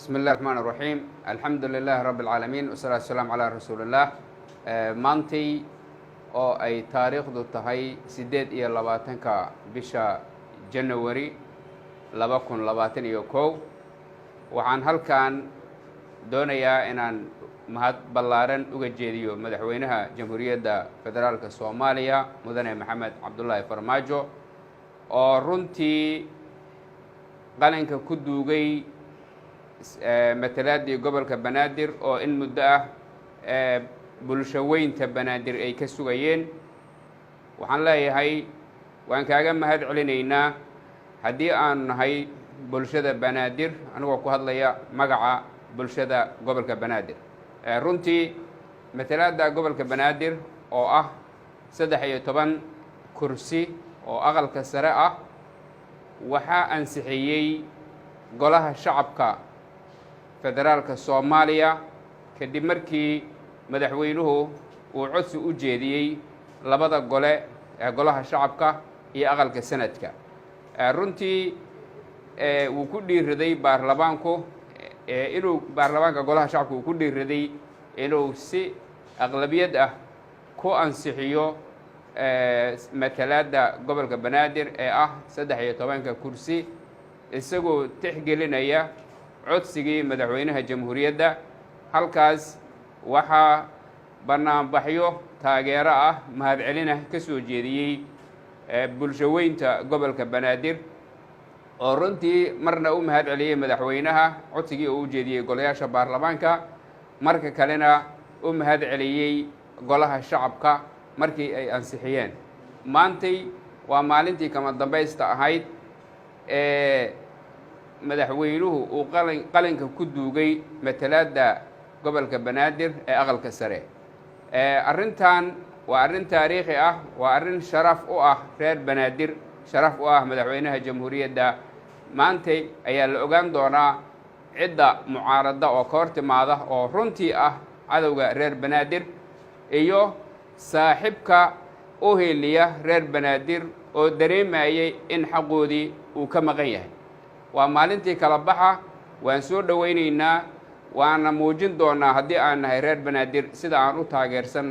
بسم الله الرحمن الرحيم الحمد لله رب العالمين والصلاة والسلام على رسول الله maantay oo ay taariikhdu tahay 28-ka bisha January 2021 waxaan halkan doonayaa inaan mahad ballaaran uga jeediyo madaxweynaha Jamhuuriyadda Federaalka Soomaaliya mudane Maxamed Cabdullaahi Farmaajo oo runtii qalinka ku duugay matalaadii gobolka Banaadir oo in muddo ah bulshaweynta Banaadir ay ka sugayeen waxaan leeyahay waan kaaga mahad celinaynaa haddii aan nahay bulshada Banaadir anigoo ku hadlaya magaca bulshada gobolka Banaadir runtii matalaada gobolka Banaadir oo ah 13 kursi oo aqalka sare ah waxa ansixiyay golaha shacabka federaalka Soomaaliya kadib markii madaxweynuhu uu codsi u jeediyay labada gole ee golaha shacabka iyo aqalka sanadka runtii uu ku dhiiriday baarlamaanku inuu baarlamaanka golaha shacabka uu ku dhiiriday inuu si aqlabiyad ah ku ansixiyo matalaada gobolka Banaadir ee ah 13 kursi isagoo tixgelinaya codsigii madaxweynaha jamhuuriyadda halkaas waxaa banaanbaxyo taageero ah mahad celina ka soo jeediyay bulshaweynta gobolka Banaadir oo runtii marna u mahad celiyay madaxweynaha codsigii uu jeediyay golayaasha baarlamaanka marka kalena u mahad celiyay golaha shacabka markii ay ansixiyeen maantay waa maalintii kama dambaysta ahayd madaxweynuhu uu qalinka ku duugay matalaada gobolka Banaadir ee aqalka sare arrintan waa arrin taariikhi ah waa arrin sharaf u ah reer Banaadir sharaf u ah madaxweynaha jamhuuriyadda maantay ayaa la ogaan doonaa cidda mucaaradda oo ka hortimaada oo runtii ah cadowga reer Banaadir iyo saaxiibka u heliya reer Banaadir oo dareemayay in xaqoodii uu ka maqan yahay waa maalintii kala baxa waan soo dhaweynaynaa waana muujin doonaa haddii aan nahay reer Banaadir sida aan u taageersan